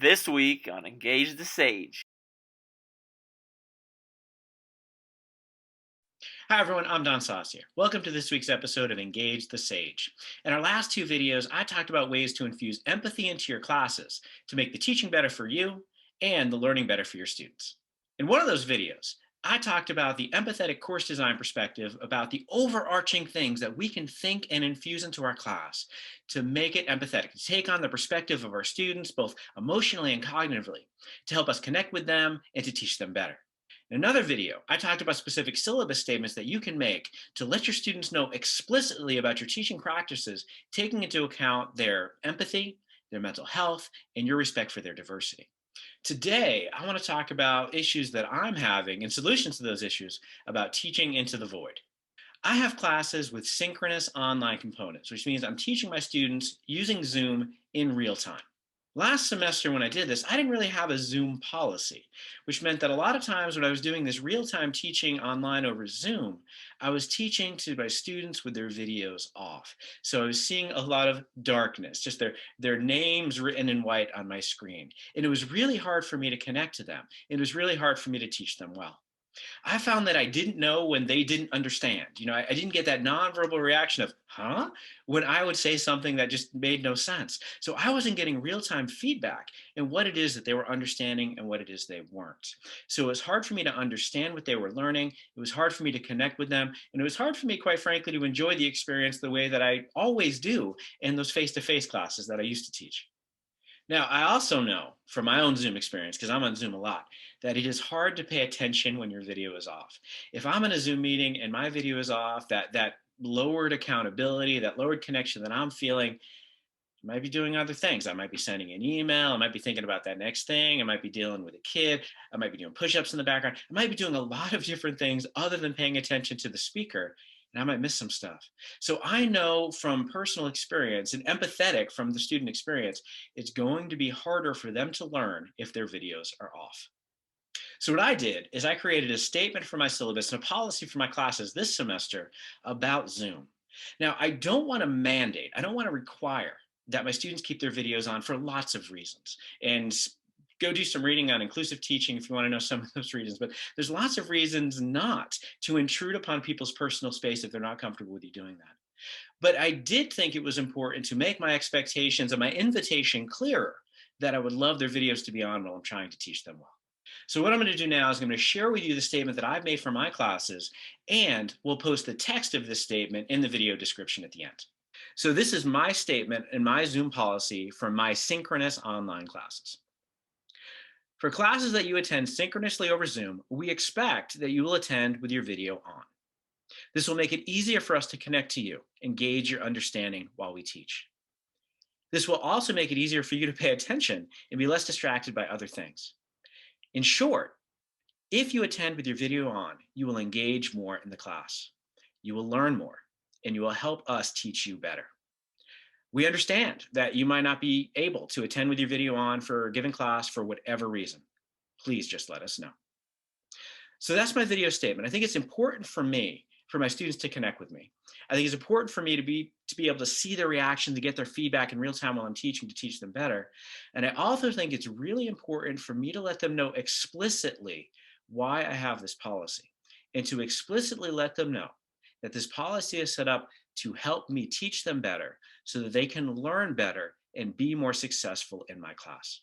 This week on Engage the Sage. Hi everyone, I'm Don Saucier. Welcome to this week's episode of Engage the Sage. In our last two videos, I talked about ways to infuse empathy into your classes to make the teaching better for you and the learning better for your students. In one of those videos, I talked about the empathetic course design perspective, about the overarching things that we can think and infuse into our class to make it empathetic, to take on the perspective of our students, both emotionally and cognitively, to help us connect with them and to teach them better. In another video, I talked about specific syllabus statements that you can make to let your students know explicitly about your teaching practices, taking into account their empathy, their mental health, and your respect for their diversity. Today, I want to talk about issues that I'm having and solutions to those issues about teaching into the void. I have classes with synchronous online components, which means I'm teaching my students using Zoom in real time. Last semester, when I did this, I didn't really have a Zoom policy, which meant that a lot of times when I was doing this real-time teaching online over Zoom, I was teaching to my students with their videos off. So I was seeing a lot of darkness, just their names written in white on my screen. And it was really hard for me to connect to them. It was really hard for me to teach them well. I found that I didn't know when they didn't understand. I didn't get that nonverbal reaction of, huh? When I would say something that just made no sense. So I wasn't getting real time feedback in what it is that they were understanding and what it is they weren't. So it was hard for me to understand what they were learning. It was hard for me to connect with them. And it was hard for me, quite frankly, to enjoy the experience the way that I always do in those face to face classes that I used to teach. Now, I also know from my own Zoom experience, because I'm on Zoom a lot, that it is hard to pay attention when your video is off. If I'm in a Zoom meeting and my video is off, that lowered accountability, that lowered connection that I'm feeling, I might be doing other things. I might be sending an email. I might be thinking about that next thing. I might be dealing with a kid. I might be doing push-ups in the background. I might be doing a lot of different things other than paying attention to the speaker, and I might miss some stuff. So I know from personal experience and empathetic from the student experience, it's going to be harder for them to learn if their videos are off. So what I did is I created a statement for my syllabus and a policy for my classes this semester about Zoom. Now, I don't want to mandate, I don't want to require that my students keep their videos on for lots of reasons. And go do some reading on inclusive teaching if you want to know some of those reasons. But there's lots of reasons not to intrude upon people's personal space if they're not comfortable with you doing that. But I did think it was important to make my expectations and my invitation clearer that I would love their videos to be on while I'm trying to teach them well. So what I'm going to do now is I'm going to share with you the statement that I've made for my classes, and we'll post the text of this statement in the video description at the end. So this is my statement and my Zoom policy for my synchronous online classes. For classes that you attend synchronously over Zoom, we expect that you will attend with your video on. This will make it easier for us to connect to you, engage your understanding while we teach. This will also make it easier for you to pay attention and be less distracted by other things. In short, if you attend with your video on, you will engage more in the class. You will learn more, and you will help us teach you better. We understand that you might not be able to attend with your video on for a given class for whatever reason. Please just let us know. So that's my video statement. I think it's important for me, for my students to connect with me. I think it's important for me to be able to see their reaction, to get their feedback in real time while I'm teaching, to teach them better. And I also think it's really important for me to let them know explicitly why I have this policy, and to explicitly let them know that this policy is set up to help me teach them better so that they can learn better and be more successful in my class.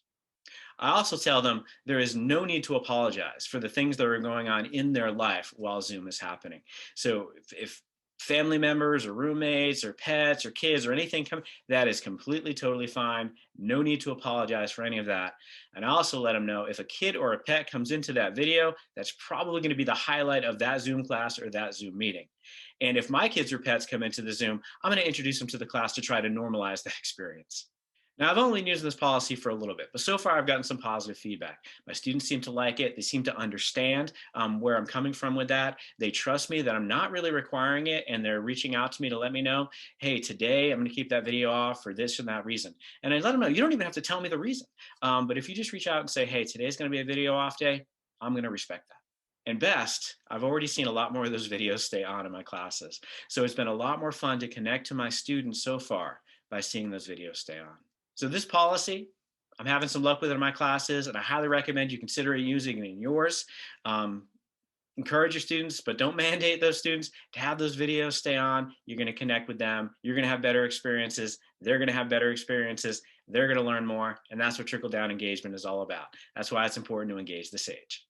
I also tell them there is no need to apologize for the things that are going on in their life while Zoom is happening. So if family members or roommates or pets or kids or anything come, that is completely, totally fine. No need to apologize for any of that. And I also let them know if a kid or a pet comes into that video, that's probably going to be the highlight of that Zoom class or that Zoom meeting. And if my kids or pets come into the Zoom, I'm going to introduce them to the class to try to normalize that experience. Now, I've only been using this policy for a little bit, but so far I've gotten some positive feedback. My students seem to like it. They seem to understand where I'm coming from with that. They trust me that I'm not really requiring it, and they're reaching out to me to let me know, hey, today I'm going to keep that video off for this and that reason. And I let them know, you don't even have to tell me the reason. But if you just reach out and say, hey, today's going to be a video off day, I'm going to respect that. And best, I've already seen a lot more of those videos stay on in my classes. So it's been a lot more fun to connect to my students so far by seeing those videos stay on. So this policy, I'm having some luck with it in my classes, and I highly recommend you consider using it in yours. Um, Encourage your students, but don't mandate those students to have those videos stay on. You're going to connect with them. You're going to have better experiences. They're going to have better experiences. They're going to learn more. And that's what trickle down engagement is all about. That's why it's important to engage the sage.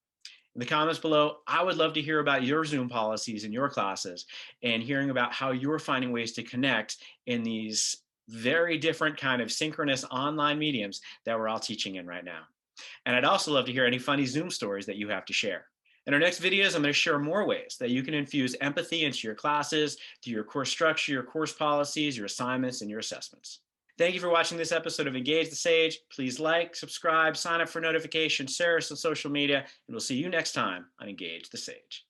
In the comments below, I would love to hear about your Zoom policies in your classes and hearing about how you're finding ways to connect in these very different kind of synchronous online mediums that we're all teaching in right now. And I'd also love to hear any funny Zoom stories that you have to share. In our next videos, I'm going to share more ways that you can infuse empathy into your classes, through your course structure, your course policies, your assignments, and your assessments. Thank you for watching this episode of Engage the Sage. Please like, subscribe, sign up for notifications, share us on social media, and we'll see you next time on Engage the Sage.